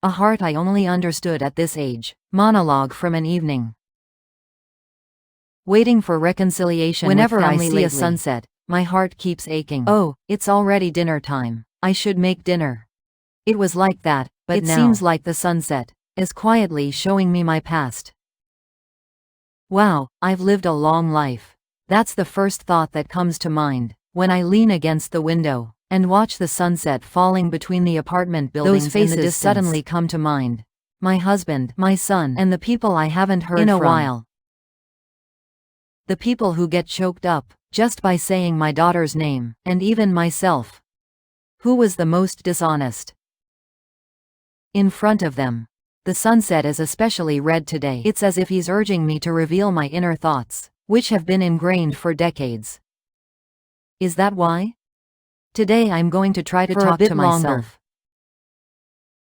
A heart I only understood at this age. Monologue from an evening. Waiting for reconciliation. Whenever I see a sunset, my heart keeps aching. Oh, it's already dinner time. I should make dinner. It was like that, but now it seems like the sunset is quietly showing me my past. Wow, I've lived a long life. That's the first thought that comes to mind when I lean against the window and watch the sunset falling between the apartment buildings. Those faces suddenly come to mind. My husband, my son, and the people I haven't heard in a while. The people who get choked up just by saying my daughter's name, and even myself. Who was the most dishonest? In front of them. The sunset is especially red today. It's as if he's urging me to reveal my inner thoughts, which have been ingrained for decades. Is that why? Today I'm going to try to talk to myself.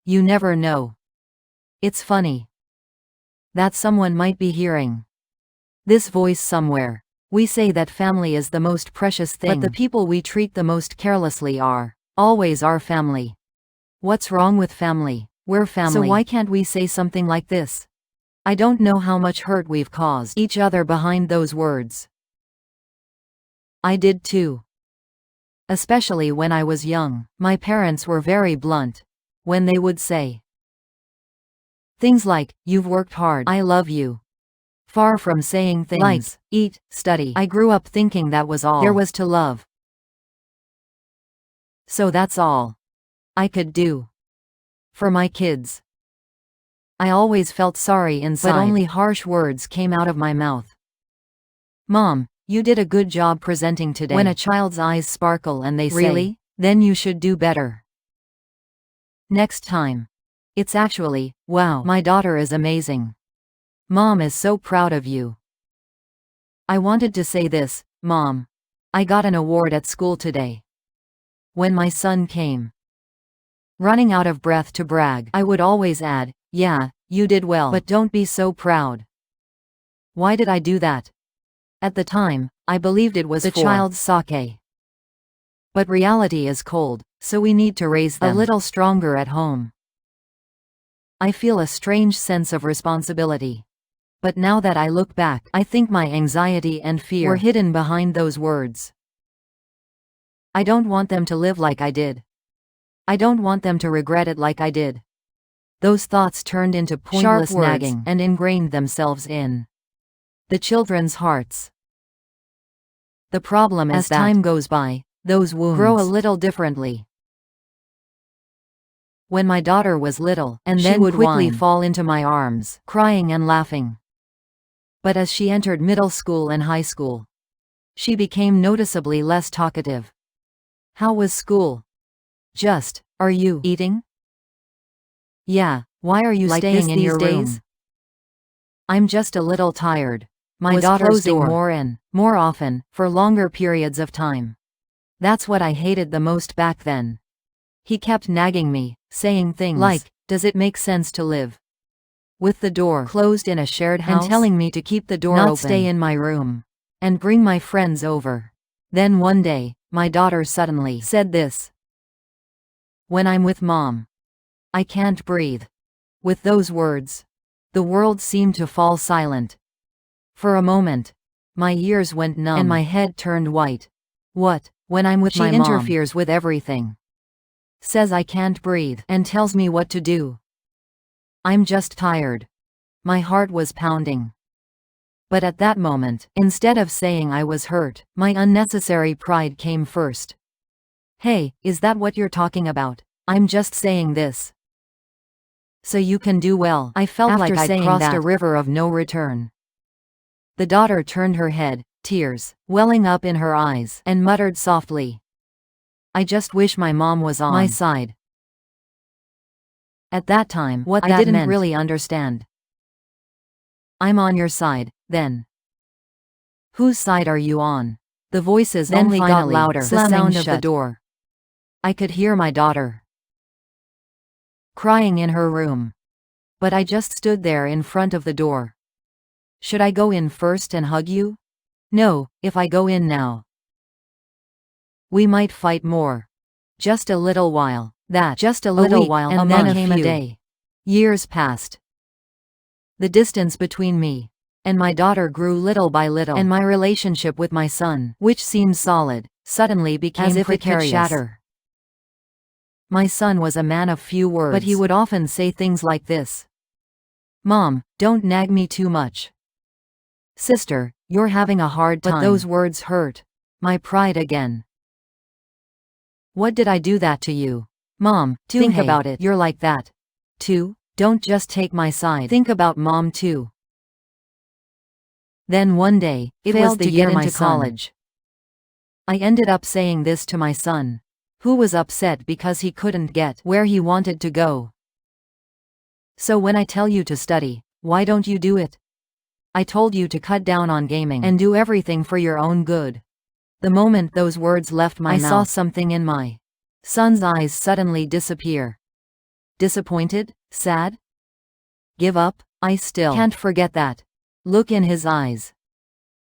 You never know. It's funny that someone might be hearing this voice somewhere. We say that family is the most precious thing, but the people we treat the most carelessly are always our family. What's wrong with family? We're family. So why can't we say something like this? I don't know how much hurt we've caused each other behind those words. I did too. Especially when I was young, my parents were very blunt when they would say things like, "You've worked hard, I love you." Far from saying things like, "Eat, study." I grew up thinking that was all there was to love. So that's all I could do for my kids. I always felt sorry inside, but only harsh words came out of my mouth. Mom, you did a good job presenting today. When a child's eyes sparkle and they say, "Really? Then you should do better next time." It's actually, "Wow, my daughter is amazing. Mom is so proud of you." I wanted to say this, "Mom, I got an award at school today." When my son came running out of breath to brag, I would always add, "Yeah, you did well, but don't be so proud." Why did I do that? At the time, I believed it was the child's sake. But reality is cold, so we need to raise them a little stronger at home. I feel a strange sense of responsibility. But now that I look back, I think my anxiety and fear were hidden behind those words. I don't want them to live like I did. I don't want them to regret it like I did. Those thoughts turned into pointless nagging and ingrained themselves in the children's hearts. The problem is that as time goes by, those wounds grow a little differently. When my daughter was little, and then she would quickly fall into my arms, crying and laughing. But as she entered middle school and high school, she became noticeably less talkative. "How was school?" "Just, are you eating?" "Yeah, why are you staying in your room?" "I'm just a little tired." My daughter's closing more and more often, for longer periods of time. That's what I hated the most back then. He kept nagging me, saying things like, "Does it make sense to live with the door closed in a shared house?" and telling me to keep the door open, not stay in my room, and bring my friends over. Then one day, my daughter suddenly said this: "When I'm with Mom, I can't breathe." With those words, the world seemed to fall silent. For a moment, my ears went numb and my head turned white. What? When I'm with my mom, she interferes with everything. Says I can't breathe and tells me what to do. I'm just tired. My heart was pounding. But at that moment, instead of saying I was hurt, my unnecessary pride came first. "Hey, is that what you're talking about? I'm just saying this so you can do well." I felt like I'd crossed a river of no return. The daughter turned her head, tears welling up in her eyes, and muttered softly, "I just wish my mom was on my side." At that time, what I didn't really understand. "I'm on your side, then." "Whose side are you on?" The voices then only got louder, the sound of the door. I could hear my daughter crying in her room. But I just stood there in front of the door. Should I go in first and hug you? No, if I go in now, we might fight more. Just a little while. Just a little while, and then came a day Years passed. The distance between me and my daughter grew little by little, and my relationship with my son, which seemed solid, suddenly became as if precarious. It could shatter. My son was a man of few words, but he would often say things like this. "Mom, don't nag me too much. Sister, you're having a hard time." But those words hurt my pride again. What did I do that to you? Mom, think about it. You're like that too. Don't just take my side. Think about Mom too. Then one day, it was the year into college. I ended up saying this to my son, who was upset because he couldn't get where he wanted to go. "So when I tell you to study, why don't you do it? I told you to cut down on gaming and do everything for your own good." The moment those words left my mouth, I saw something in my son's eyes suddenly disappear. Disappointed? Sad? Give up? I still can't forget that look in his eyes.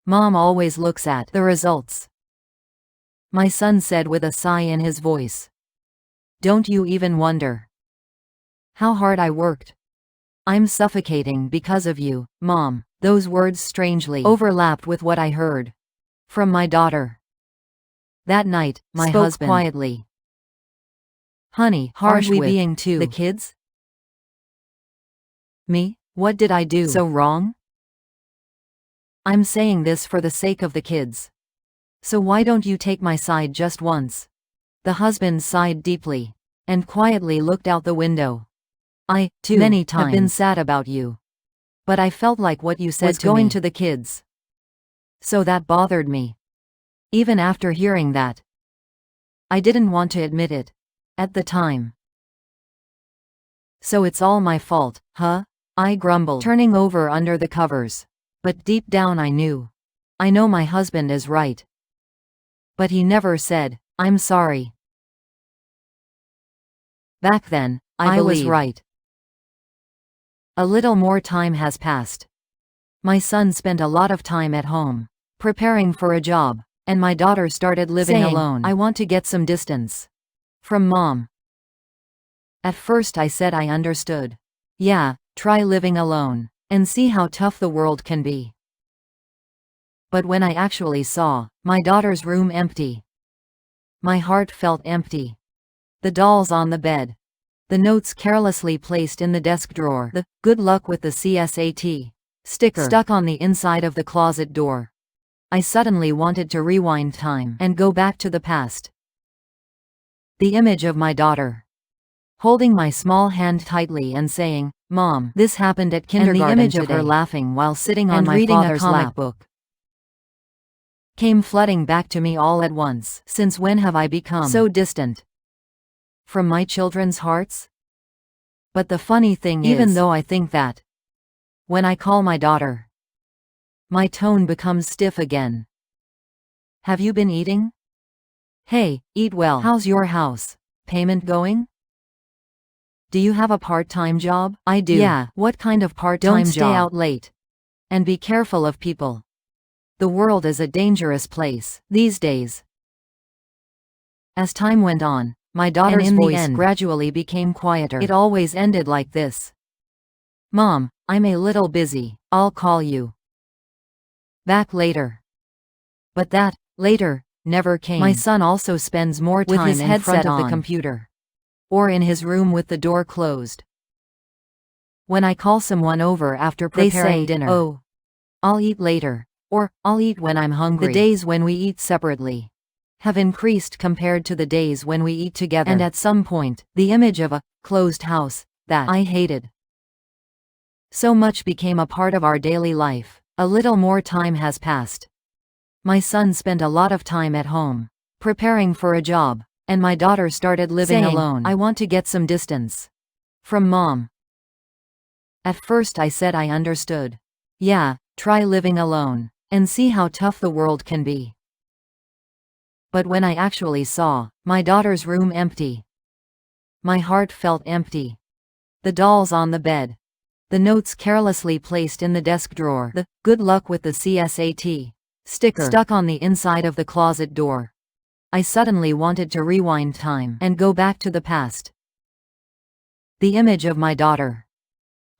Mom always looks at the results, my son said with a sigh in his voice. Don't you even wonder how hard I worked? I'm suffocating because of you, Mom. Those words strangely overlapped with what I heard from my daughter. That night, my husband quietly. Honey, aren't we being too the kids? Me? What did I do so wrong? I'm saying this for the sake of the kids. So why don't you take my side just once? The husband sighed deeply and quietly looked out the window. I, too, many times have been sad about you. But I felt like what you said was going to the kids. So that bothered me. Even after hearing that, I didn't want to admit it at the time. So it's all my fault, huh? I grumbled, turning over under the covers. But deep down I knew. I know my husband is right. But he never said, I'm sorry. Back then, I was right. A little more time has passed. My son spent a lot of time at home, preparing for a job, and my daughter started living alone. I want to get some distance from Mom. At first I said I understood. Yeah, try living alone and see how tough the world can be. But when I actually saw my daughter's room empty, my heart felt empty. The dolls on the bed, the notes carelessly placed in the desk drawer, the "good luck with the CSAT" sticker stuck on the inside of the closet door. I suddenly wanted to rewind time and go back to the past. The image of my daughter holding my small hand tightly and saying, Mom, this happened at kindergarten, and the image of her laughing while sitting on my father's comic book came flooding back to me all at once. Since when have I become so distant from my children's hearts? But the funny thing is, even though I think that, when I call my daughter, my tone becomes stiff again. Have you been eating? Hey, eat well. How's your house payment going? Do you have a part-time job? I do. Yeah, what kind of part-time job? Don't stay out late. And be careful of people. The world is a dangerous place these days. As time went on, my daughter's voice gradually became quieter. It always ended like this. Mom, I'm a little busy. I'll call you back later. But that later never came. My son also spends more time with his headset on the computer, or in his room with the door closed. When I call someone over after preparing dinner, oh, I'll eat later, or I'll eat when I'm hungry. The days when we eat separately have increased compared to the days when we eat together. And at some point, the image of a closed house that I hated so much became a part of our daily life. A little more time has passed. My son spent a lot of time at home, preparing for a job, and my daughter started living alone. I want to get some distance from Mom. At first I said I understood. Yeah, try living alone and see how tough the world can be. But when I actually saw my daughter's room empty, my heart felt empty. The dolls on the bed, the notes carelessly placed in the desk drawer, the "good luck with the CSAT" sticker stuck on the inside of the closet door. I suddenly wanted to rewind time and go back to the past. The image of my daughter,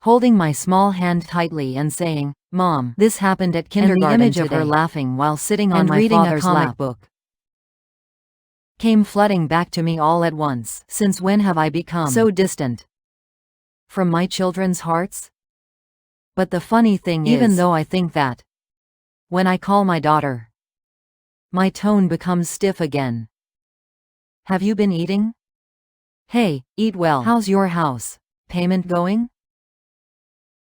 holding my small hand tightly and saying, "Mom, this happened at kindergarten today." And the image of her laughing while sitting on my father's comic book came flooding back to me all at once. Since when have I become so distant from my children's hearts? But the funny thing is, even though I think that, when I call my daughter, my tone becomes stiff again. "Have you been eating? Hey, eat well. How's your house payment going?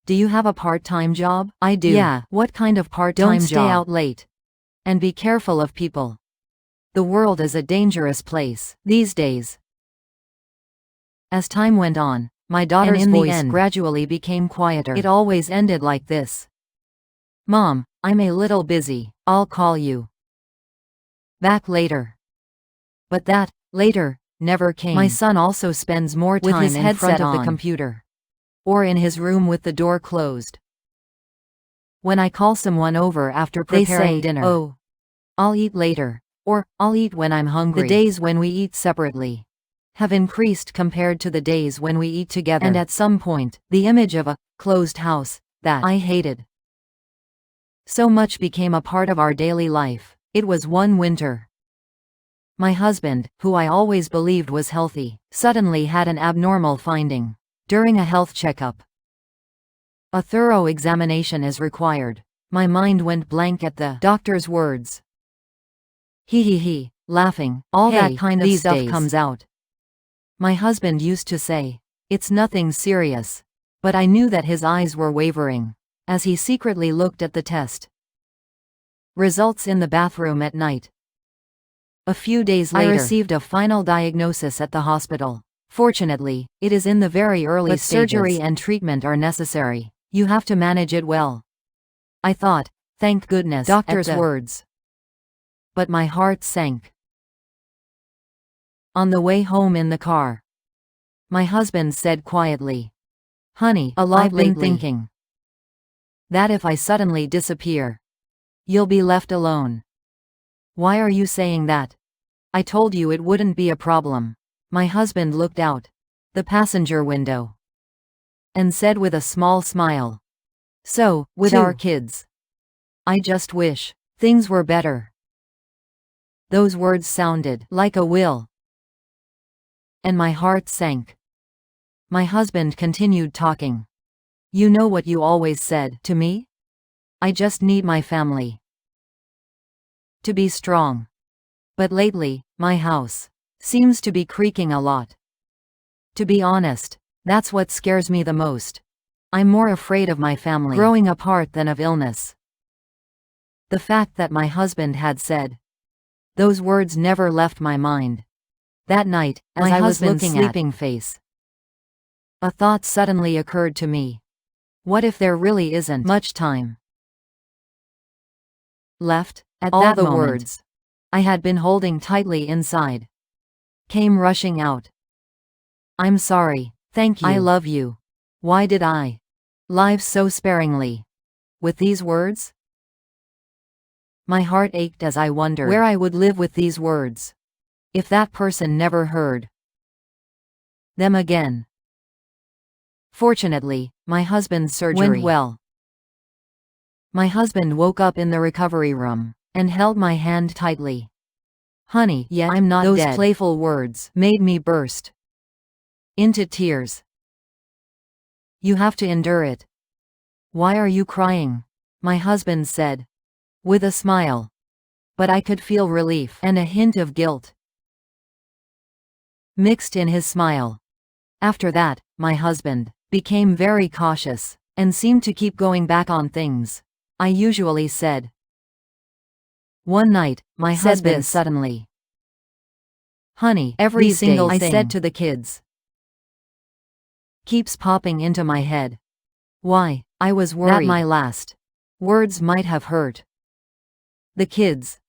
Do you have a part-time job?" "I do." "Yeah, what kind of part-time job?" "Don't stay out late. And be careful of people. The world is a dangerous place these days." As time went on, my daughter's voice gradually became quieter. It always ended like this: "Mom, I'm a little busy. I'll call you back later." But that later never came. My son also spends more time with his headset of the computer, or in his room with the door closed. When I call someone over after preparing dinner, "Oh, I'll eat later," or "I'll eat when I'm hungry." The days when we eat separately have increased compared to the days when we eat together. And at some point, the image of a closed house that I hated so much became a part of our daily life. It was one winter. My husband, who I always believed was healthy, suddenly had an abnormal finding. During a health checkup, a thorough examination is required. My mind went blank at the doctor's words. He, laughing, all that kind of stuff comes out. My husband used to say, "It's nothing serious." But I knew that his eyes were wavering as he secretly looked at the test results in the bathroom at night. A few days later, I received a final diagnosis at the hospital. Fortunately, it is in the very early stages. Surgery and treatment are necessary. You have to manage it well. I thought, thank goodness, doctor's words. But my heart sank. On the way home in the car, my husband said quietly, "Honey, I've been thinking that if I suddenly disappear, you'll be left alone." "Why are you saying that? I told you it wouldn't be a problem." My husband looked out the passenger window and said with a small smile, "So, with our kids, I just wish things were better." Those words sounded like a will, and my heart sank. My husband continued talking. "You know what you always said to me? I just need my family to be strong. But lately, my house seems to be creaking a lot. To be honest, that's what scares me the most. I'm more afraid of my family growing apart than of illness." The fact that my husband had said those words never left my mind. That night, as I was looking at sleeping face, a thought suddenly occurred to me. What if there really isn't much time left? At all that the moment, words I had been holding tightly inside came rushing out. "I'm sorry. Thank you. I love you. Why did I live so sparingly?" With these words, my heart ached as I wondered where I would live with these words if that person never heard them again. Fortunately, my husband's surgery went well. My husband woke up in the recovery room and held my hand tightly. "Honey, yeah, I'm not dead." Those playful words made me burst into tears. "You have to endure it. Why are you crying?" my husband said, with a smile. But I could feel relief and a hint of guilt mixed in his smile. After that, my husband became very cautious and seemed to keep going back on things I usually said. One night, my husband suddenly, "Honey, every single thing I said to the kids keeps popping into my head. Why?" I was worried that my last words might have hurt the kids.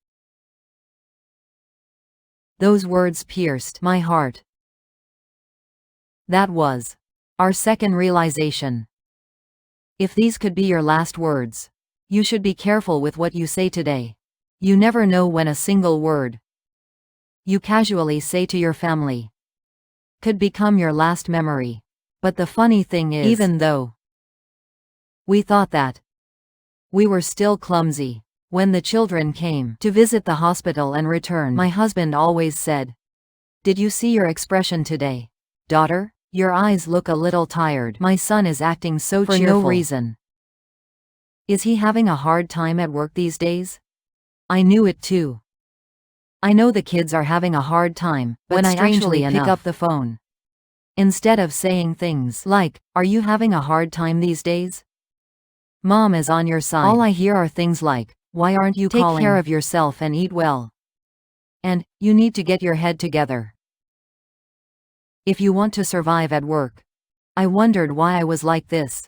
Those words pierced my heart. That was our second realization. If these could be your last words, you should be careful with what you say today. You never know when a single word you casually say to your family could become your last memory. But the funny thing is, even though we thought that we were still clumsy, when the children came to visit the hospital and returned, my husband always said, "Did you see your expression today, daughter? Your eyes look a little tired. My son is acting so cheerful for no reason. Is he having a hard time at work these days?" I knew it too. I know the kids are having a hard time, but when I actually pick up the phone, instead of saying things like, "Are you having a hard time these days? Mom is on your side," all I hear are things like, "Why aren't you calling? Take care of yourself and eat well. And, you need to get your head together if you want to survive at work." I wondered why I was like this.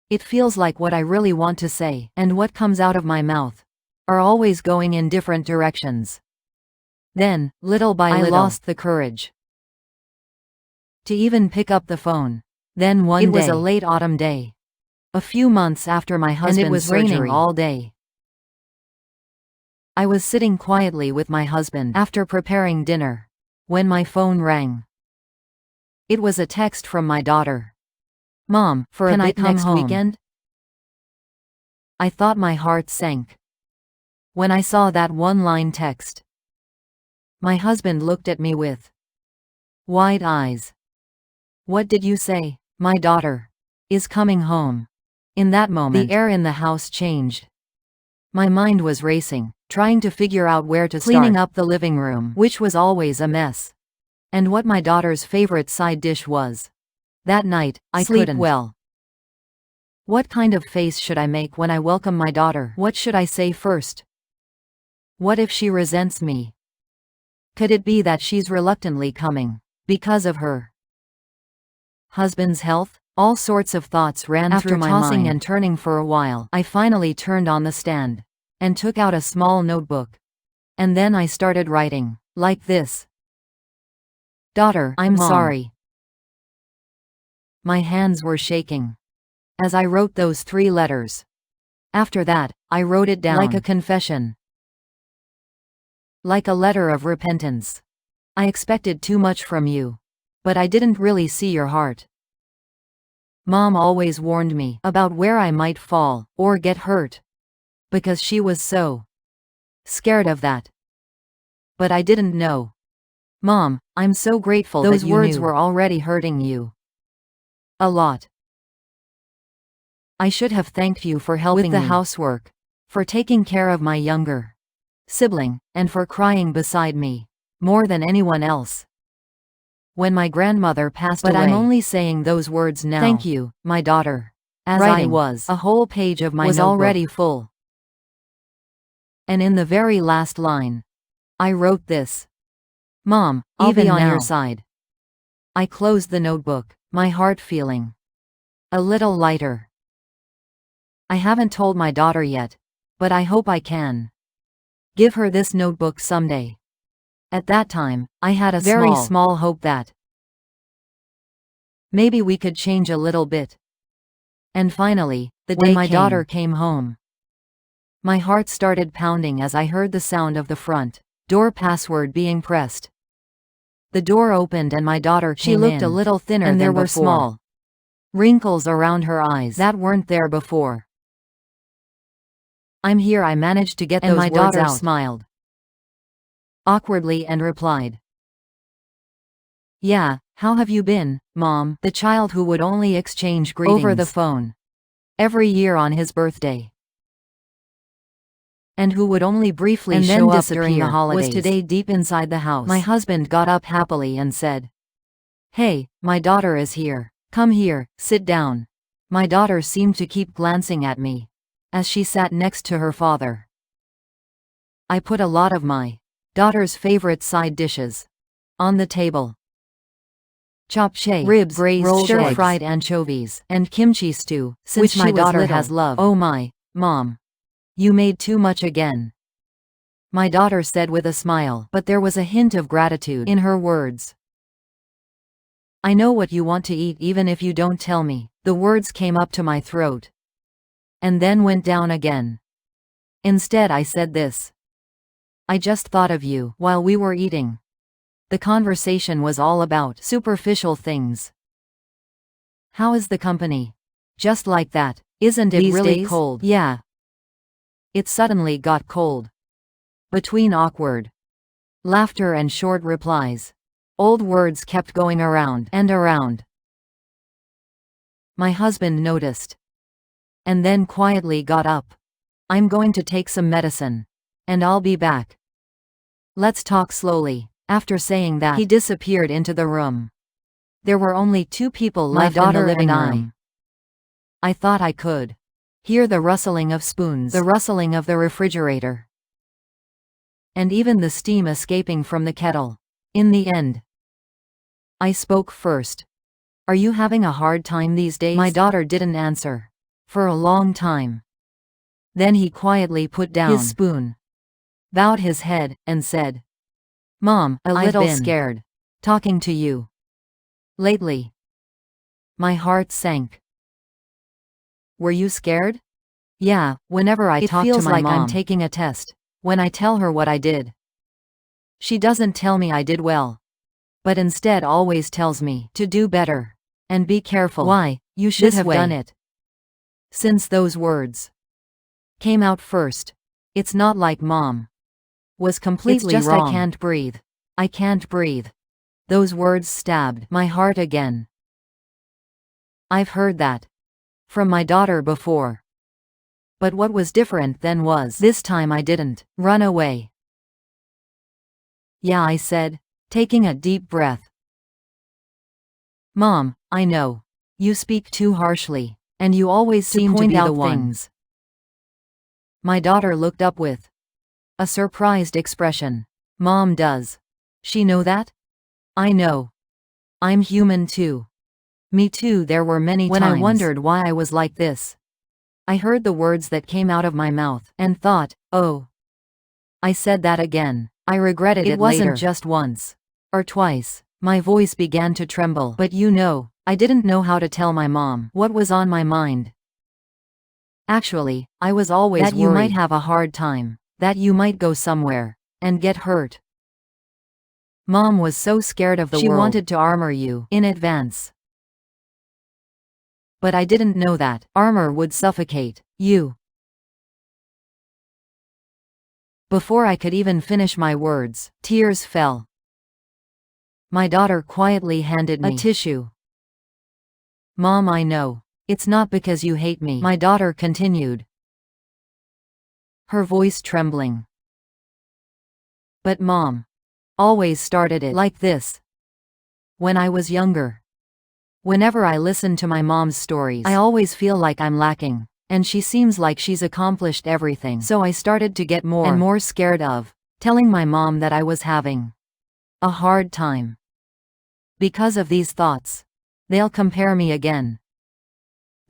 It feels like what I really want to say, and what comes out of my mouth, are always going in different directions. Then, little by little, I lost the courage to even pick up the phone. Then one day, it was a late autumn day, a few months after my husband's surgery, and it was raining all day. I was sitting quietly with my husband after preparing dinner, when my phone rang. It was a text from my daughter. "Mom, for a bit next weekend?" I thought my heart sank when I saw that one-line text. My husband looked at me with wide eyes. "What did you say?" "My daughter is coming home." In that moment, the air in the house changed. My mind was racing, trying to figure out where to start. Cleaning up the living room, which was always a mess, and what my daughter's favorite side dish was. That night, I couldn't sleep well. What kind of face should I make when I welcome my daughter? What should I say first? What if she resents me? Could it be that she's reluctantly coming because of her husband's health? All sorts of thoughts ran through my mind. After tossing and turning for a while, I finally turned on the stand and took out a small notebook. And then I started writing, like this. "Daughter, I'm sorry." My hands were shaking as I wrote those 3 letters. After that, I wrote it down like a confession, like a letter of repentance. "I expected too much from you, but I didn't really see your heart. Mom always warned me about where I might fall or get hurt, because she was so scared of that. But I didn't know. Mom, I'm so grateful that those words were already hurting you a lot. I should have thanked you for helping with the housework, for taking care of my younger sibling, and for crying beside me more than anyone else when my grandmother passed away. But I'm only saying those words now. Thank you, my daughter." As writing, a whole page of my notebook was already full. And in the very last line, I wrote this. "Mom, I'll be on your side." I closed the notebook, my heart feeling a little lighter. I haven't told my daughter yet, but I hope I can give her this notebook someday. At that time, I had a very small hope that maybe we could change a little bit. And finally, the day my daughter came home, my heart started pounding as I heard the sound of the front door password being pressed. The door opened and my daughter came in. She looked a little thinner and there were small wrinkles around her eyes that weren't there before. "I'm here," I managed to get those words out. And my daughter smiled awkwardly and replied, "Yeah, how have you been, Mom?" The child who would only exchange greetings over the phone every year on his birthday, and who would only briefly show up during the holidays, was today deep inside the house. My husband got up happily and said, "Hey, my daughter is here. Come here, sit down." My daughter seemed to keep glancing at me as she sat next to her father. I put a lot of my daughter's favorite side dishes on the table. Chopped ribs, braised stir-fried anchovies, and kimchi stew, which my daughter has loved. "Oh my, Mom. You made too much again," my daughter said with a smile, but there was a hint of gratitude in her words. "I know what you want to eat even if you don't tell me." The words came up to my throat and then went down again. Instead I said this. "I just thought of you while we were eating." The conversation was all about superficial things. How is the company? Just like that. Isn't it really cold? Yeah. It suddenly got cold. Between awkward laughter and short replies, old words kept going around and around. My husband noticed, and then quietly got up. I'm going to take some medicine, and I'll be back. Let's talk slowly. After saying that, he disappeared into the room. There were only 2 people left in the living room. I thought I could hear the rustling of spoons, the rustling of the refrigerator, and even the steam escaping from the kettle. In the end, I spoke first. Are you having a hard time these days? My daughter didn't answer for a long time. Then he quietly put down his spoon, bowed his head, and said, Mom, I've been scared talking to you lately. My heart sank. Were you scared? Yeah, whenever I talk to my mom. It feels like I'm taking a test. When I tell her what I did, she doesn't tell me I did well, but instead always tells me to do better and be careful. Why, you should have done it. Since those words came out first, it's not like Mom was completely wrong. It's just I can't breathe. I can't breathe. Those words stabbed my heart again. I've heard that from my daughter before. But what was different then was, this time I didn't run away. Yeah, I said, taking a deep breath. Mom, I know. You speak too harshly, and you always seem to be the one. My daughter looked up with a surprised expression. Mom does she know that? I know. I'm human too. Me too. There were many times when I wondered why I was like this. I heard the words that came out of my mouth, and thought, oh, I said that again. I regretted it later. It wasn't just once or twice. My voice began to tremble. But you know, I didn't know how to tell my mom what was on my mind. Actually, I was always worried that you might have a hard time, that you might go somewhere and get hurt. Mom was so scared of the world. She wanted to armor you in advance. But I didn't know that armor would suffocate you. Before I could even finish my words, tears fell. My daughter quietly handed me a tissue. Mom, I know. It's not because you hate me, my daughter continued, her voice trembling. But Mom always started it like this. When I was younger, whenever I listen to my mom's stories, I always feel like I'm lacking, and she seems like she's accomplished everything. So I started to get more and more scared of telling my mom that I was having a hard time. Because of these thoughts, they'll compare me again.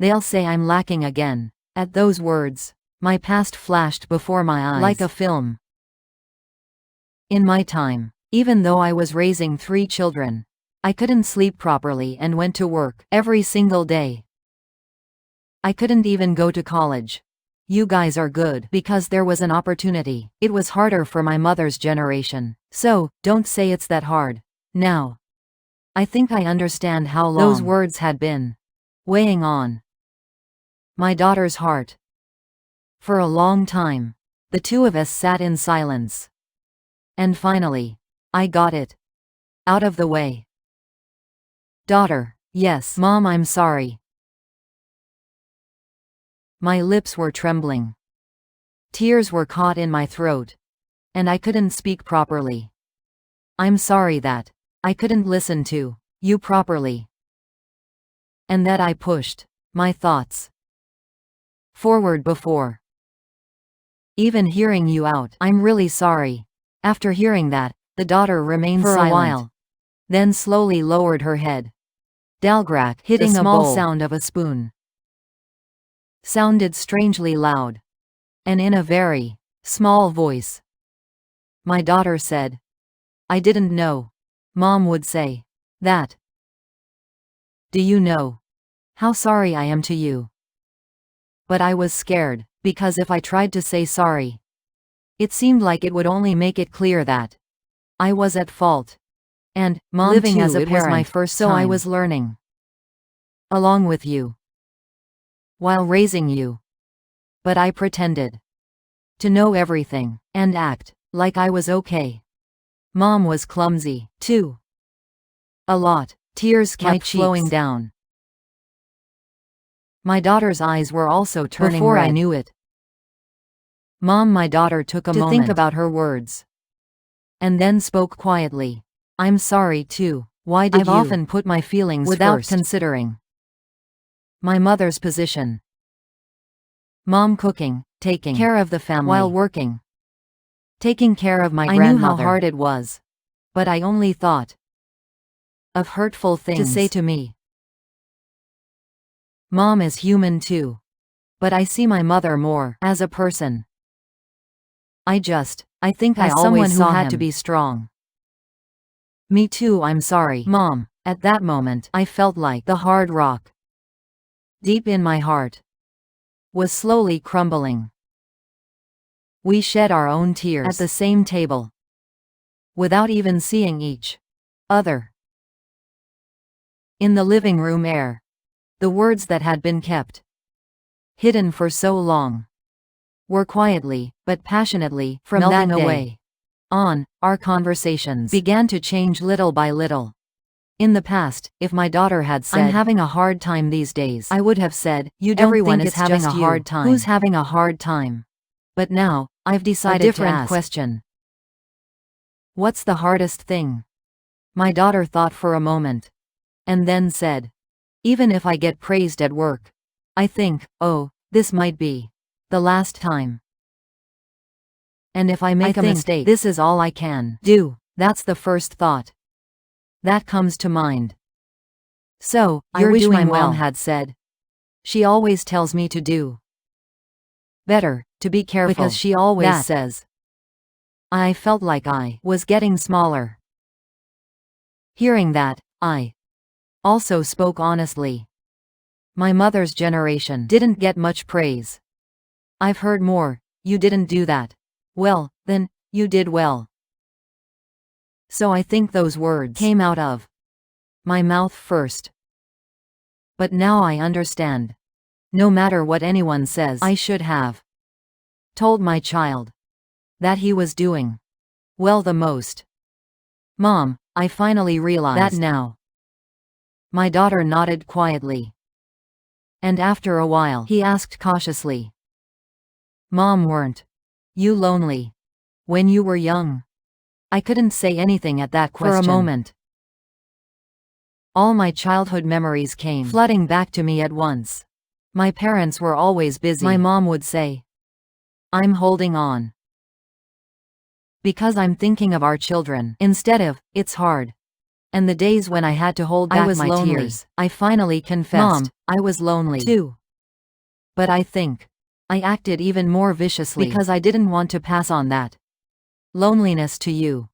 They'll say I'm lacking again. At those words, my past flashed before my eyes like a film. In my time, even though I was raising 3 children, I couldn't sleep properly and went to work every single day. I couldn't even go to college. You guys are good because there was an opportunity. It was harder for my mother's generation. So, don't say it's that hard. Now, I think I understand how long those words had been weighing on my daughter's heart. For a long time, the 2 of us sat in silence. And finally, I got it out of the way. Daughter, yes. Mom, I'm sorry. My lips were trembling. Tears were caught in my throat, and I couldn't speak properly. I'm sorry that I couldn't listen to you properly, and that I pushed my thoughts forward before even hearing you out. I'm really sorry. After hearing that, the daughter remained silent, a while, then slowly lowered her head. Dalgrak, hitting the small sound of a spoon, sounded strangely loud, and in a very small voice. My daughter said, I didn't know Mom would say that. Do you know how sorry I am to you? But I was scared, because if I tried to say sorry, it seemed like it would only make it clear that I was at fault. And, Mom living too, as a parent, was my first time. So I was learning along with you, while raising you. But I pretended to know everything, and act like I was okay. Mom was clumsy, too. A lot. Tears kept flowing down. My daughter's eyes were also turning red. Before I knew it, Mom, my daughter took a moment to think about her words, and then spoke quietly. I'm sorry too. Why did I've often put my feelings without first, considering my mother's position. Mom cooking, taking care of the family while working, taking care of my grandmother. I knew how hard it was, but I only thought of hurtful things to say to me. Mom is human too, but I see my mother more as a person. I think I always saw him to be strong. Me too, I'm sorry, Mom. At that moment, I felt like the hard rock deep in my heart was slowly crumbling. We shed our own tears at the same table, without even seeing each other. In the living room air, the words that had been kept hidden for so long were quietly, but passionately, from that day on, our conversations began to change little by little. In the past, if my daughter had said, I'm having a hard time these days, I would have said, you don't Everyone think is having a hard time. Who's having a hard time? But now, I've decided a different question. What's the hardest thing? My daughter thought for a moment, and then said, even if I get praised at work, I think, oh, this might be the last time. And if I make a mistake, this is all I can do. That's the first thought that comes to mind. So, I wish my mom had said. She always tells me to do better, to be careful, because she always says. I felt like I was getting smaller. Hearing that, I also spoke honestly. My mother's generation didn't get much praise. I've heard more, you didn't do that. Well, then, you did well. So I think those words came out of my mouth first. But now I understand. No matter what anyone says, I should have told my child that he was doing well the most. Mom, I finally realized that now. My daughter nodded quietly. And after a while, he asked cautiously, Mom, weren't you lonely when you were young? I couldn't say anything at that question. For a moment, all my childhood memories came flooding back to me at once. My parents were always busy. My mom would say, I'm holding on because I'm thinking of our children, instead of, it's hard. And the days when I had to hold back my tears, I finally confessed, Mom, I was lonely too. But I think I acted even more viciously because I didn't want to pass on that loneliness to you.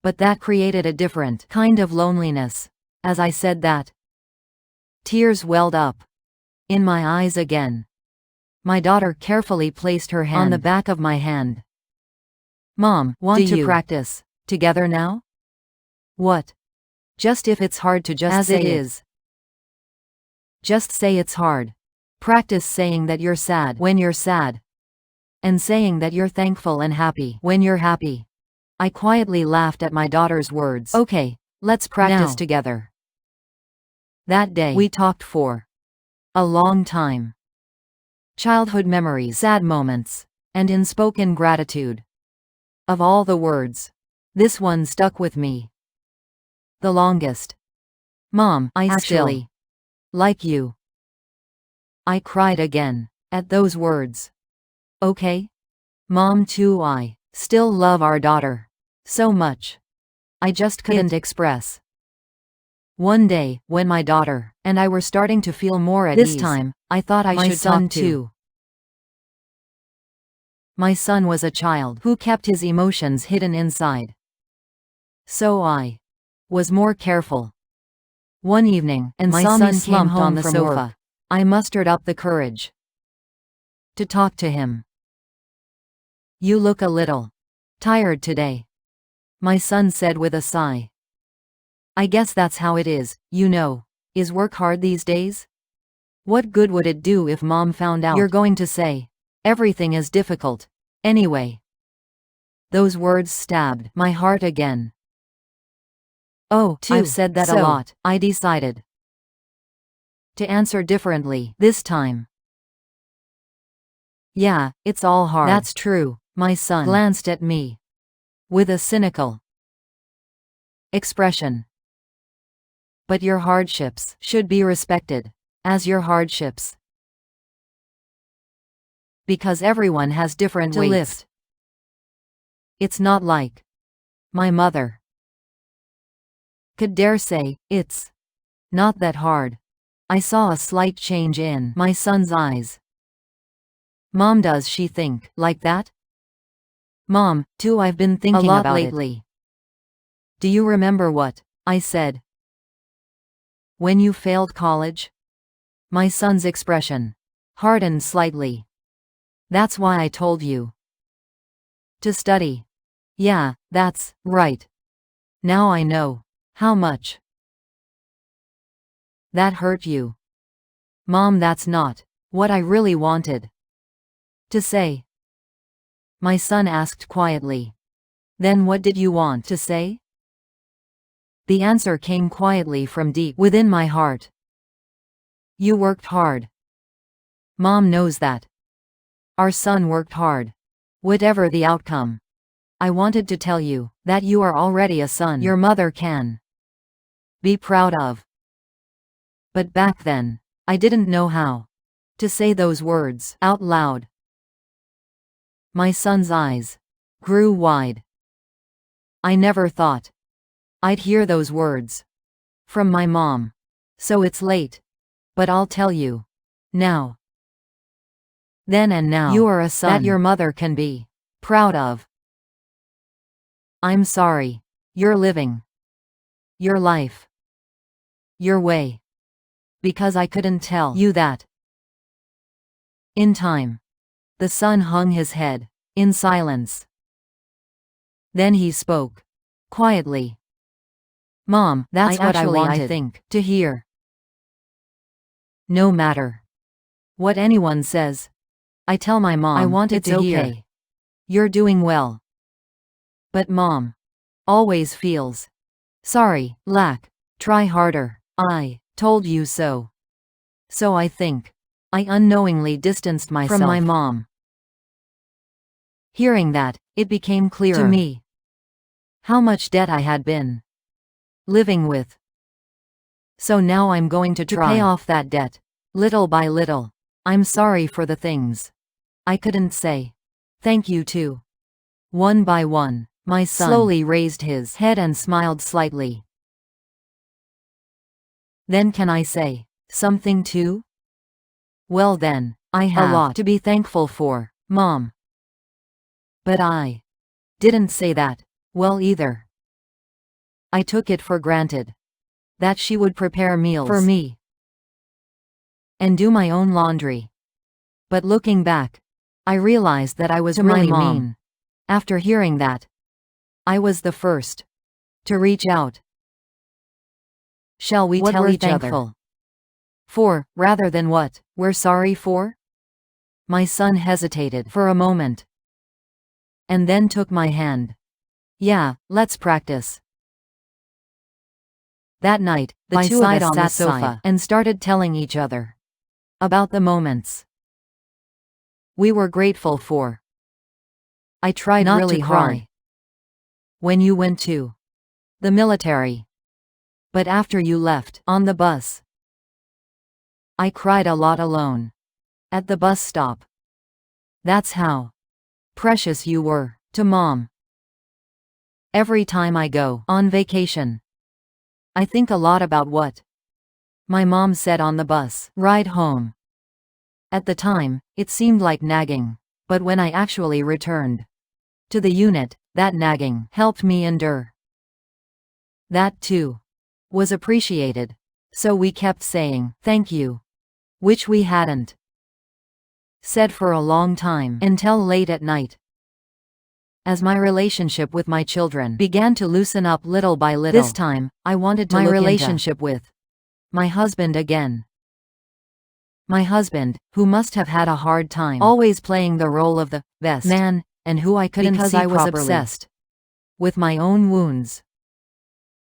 But that created a different kind of loneliness. As I said that, tears welled up in my eyes again. My daughter carefully placed her hand on the back of my hand. Mom, want to practice together now? What? Just if it's hard to just say it is. Just say it's hard. Practice saying that you're sad when you're sad. And saying that you're thankful and happy when you're happy. I quietly laughed at my daughter's words. Okay, let's practice together. That day, we talked for a long time. Childhood memories, sad moments, and unspoken gratitude. Of all the words, this one stuck with me the longest. Mom, I actually like you. I cried again at those words. Okay? Mom too, I still love our daughter so much. I just couldn't express. One day, when my daughter and I were starting to feel more at ease, this time, I thought I should talk too. My son was a child who kept his emotions hidden inside. So I was more careful. One evening, and my son slumped on the sofa. I mustered up the courage to talk to him. You look a little tired today, my son said with a sigh. I guess that's how it is, you know. Is work hard these days? What good would it do if Mom found out? You're going to say, everything is difficult. Anyway. Those words stabbed my heart again. Oh, I've said that a lot. I decided to answer differently this time. Yeah, it's all hard. That's true. My son glanced at me with a cynical expression. But your hardships should be respected as your hardships. Because everyone has different weights to lift. It's not like my mother could dare say, it's not that hard. I saw a slight change in my son's eyes. Mom, does she think like that? Mom, too, I've been thinking a lot about lately. Do you remember what I said when you failed college? My son's expression hardened slightly. That's why I told you to study. Yeah, that's right. Now I know how much that hurt you. Mom, that's not what I really wanted to say. My son asked quietly. Then what did you want to say? The answer came quietly from deep within my heart. You worked hard. Mom knows that. Our son worked hard. Whatever the outcome. I wanted to tell you that you are already a son your mother can be proud of. But back then, I didn't know how to say those words out loud. My son's eyes grew wide. I never thought I'd hear those words from my mom. So it's late. But I'll tell you now. Then and now, you are a son that your mother can be proud of. I'm sorry. You're living your life your way. Because I couldn't tell you that in time. The son hung his head in silence. Then he spoke quietly. Mom, that's what I wanted, I think, to hear. No matter what anyone says, I tell my mom I wanted to hear. You're doing well. But Mom always feels sorry. Try harder. I told you so. So I think I unknowingly distanced myself from my mom. Hearing that, it became clearer to me how much debt I had been living with. So now I'm going to try pay off that debt, little by little. I'm sorry for the things I couldn't say thank you to. One by one, my son slowly raised his head and smiled slightly. Then can I say something too? Well then, I have a lot to be thankful for, Mom. But I didn't say that well either. I took it for granted that she would prepare meals for me and do my own laundry. But looking back, I realized that I was really mean. After hearing that, I was the first to reach out. Shall we tell each other for, rather than what we're sorry for? My son hesitated for a moment and then took my hand. Yeah, let's practice. That night, the two of us sat on the sofa and started telling each other about the moments we were grateful for. I tried not really hard when you went to the military. But after you left on the bus, I cried a lot alone at the bus stop. That's how precious you were to Mom. Every time I go on vacation, I think a lot about what my mom said on the bus ride home. At the time, it seemed like nagging, but when I actually returned to the unit, that nagging helped me endure. That too was appreciated. So we kept saying thank you, which we hadn't said for a long time until late at night. As my relationship with my children began to loosen up little by little, this time I wanted to my relationship with My husband again. My husband, who must have had a hard time always playing the role of the best man, and who I couldn't see properly because I was obsessed with my own wounds.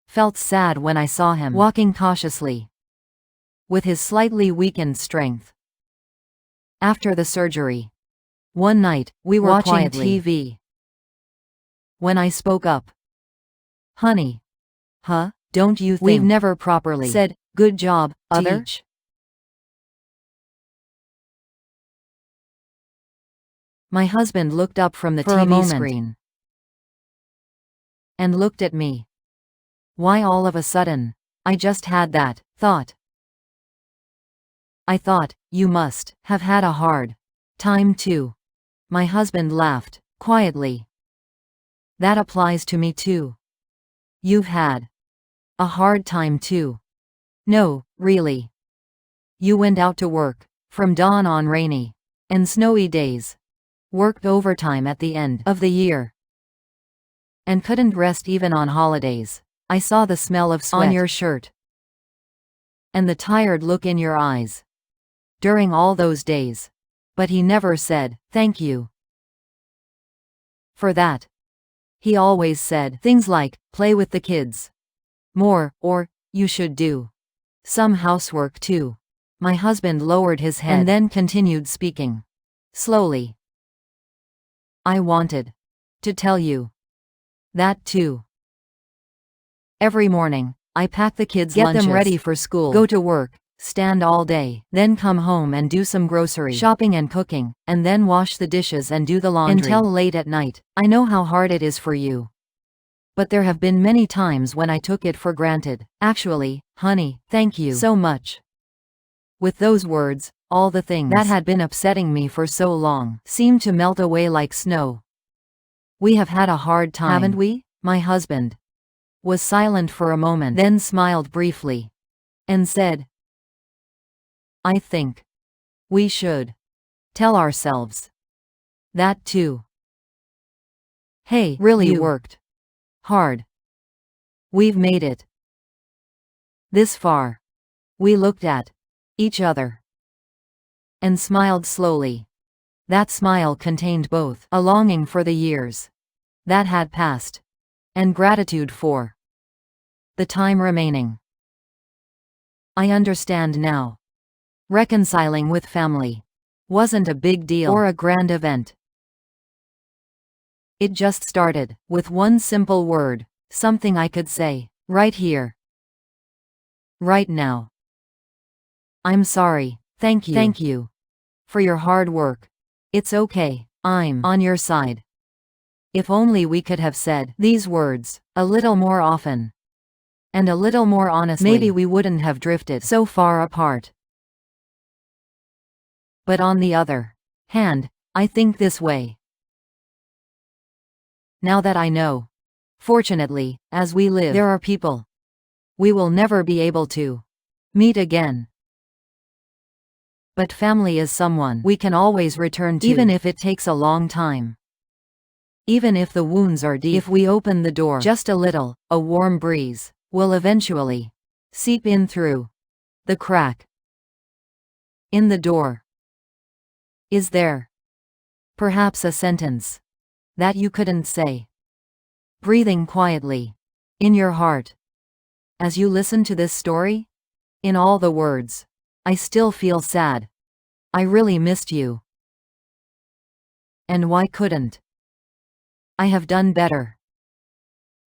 Felt sad when I saw him walking cautiously with his slightly weakened strength. After the surgery, one night, we were watching quietly TV. When I spoke up, "Honey, don't you think we've never properly said, 'Good job, other'?" Teach. My husband looked up from the TV screen and looked at me. Why all of a sudden? I just had that thought. I thought, you must have had a hard time too. My husband laughed, quietly. That applies to me too. You've had a hard time too. No, really. You went out to work, from dawn on rainy and snowy days. Worked overtime at the end of the year. And couldn't rest even on holidays. I saw the smell of sweat on your shirt. And the tired look in your eyes. During all those days. But he never said, thank you for that. He always said things like, play with the kids more, or, you should do some housework too. My husband lowered his head and then continued speaking. Slowly. I wanted to tell you that too. Every morning, I pack the kids' lunches, get them ready for school, go to work, stand all day, then come home and do some grocery shopping and cooking, and then wash the dishes and do the laundry until late at night. I know how hard it is for you. But there have been many times when I took it for granted. Actually, honey, thank you so much. With those words, all the things that had been upsetting me for so long seemed to melt away like snow. We have had a hard time, haven't we? My husband was silent for a moment, then smiled briefly and said, I think we should tell ourselves that too. Hey, really worked hard. We've made it this far. We looked at each other and smiled slowly. That smile contained both a longing for the years that had passed and gratitude for the time remaining. I understand now. Reconciling with family wasn't a big deal or a grand event. It just started with one simple word, something I could say, right here, right now. I'm sorry, thank you for your hard work. It's okay, I'm on your side. If only we could have said these words a little more often and a little more honestly, maybe we wouldn't have drifted so far apart. But on the other hand, I think this way. Now that I know, fortunately, as we live, there are people we will never be able to meet again. But family is someone we can always return to, even if it takes a long time. Even if the wounds are deep, if we open the door just a little, a warm breeze will eventually seep in through the crack in the door. Is there perhaps a sentence that you couldn't say? Breathing quietly in your heart as you listen to this story? In all the words, I still feel sad. I really missed you. And why couldn't I have done better?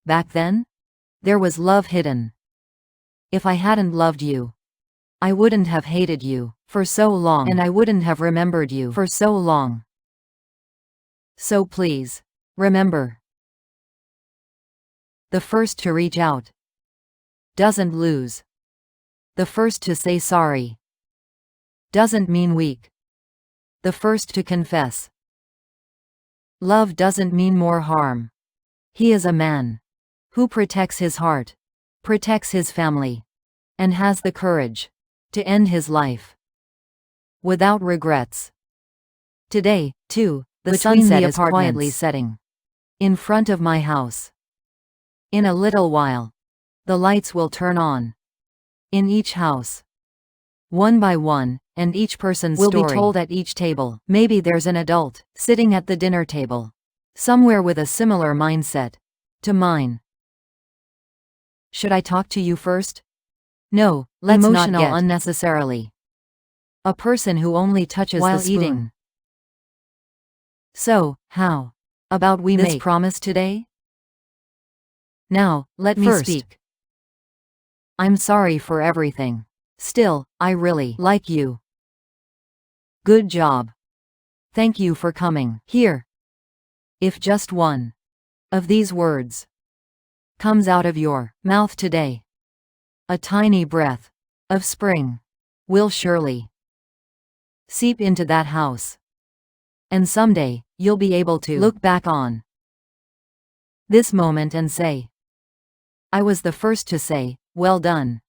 Back then, there was love hidden. If I hadn't loved you, I wouldn't have hated you for so long, and I wouldn't have remembered you for so long. So please, remember, the first to reach out doesn't lose. The first to say sorry doesn't mean weak. The first to confess love doesn't mean more harm. He is a man who protects his heart, protects his family, and has the courage to end his life without regrets. Today, too, the sunset is quietly setting in front of my house. In a little while, the lights will turn on. in each house. One by one, and each person's story will be told at each table. Maybe there's an adult sitting at the dinner table, somewhere with a similar mindset to mine. Should I talk to you first? No, let's not get unnecessarily. A person who only touches while the spoon. Eating. So, how about we make promise today? Now, let me speak. I'm sorry for everything. Still, I really like you. Good job. Thank you for coming here. If just one of these words comes out of your mouth today, a tiny breath of spring will surely seep into that house. And someday, you'll be able to look back on this moment and say, I was the first to say, well done.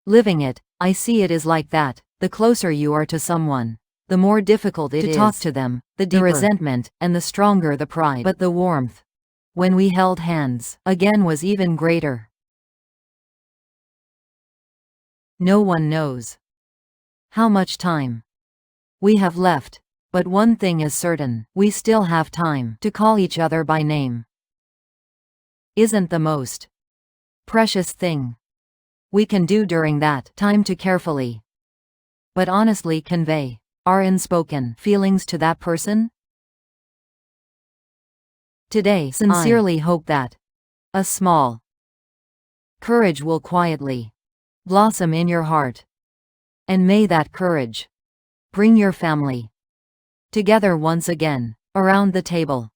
Living it, I see it is like that. The closer you are to someone, the more difficult it is to talk to them, the deeper the resentment, and the stronger the pride. But the warmth, when we held hands again, was even greater. No one knows how much time we have left, but one thing is certain, we still have time to call each other by name. Isn't the most precious thing we can do during that time to carefully, but honestly convey our unspoken feelings to that person? Today, sincerely hope that a small courage will quietly blossom in your heart. And may that courage bring your family together once again around the table.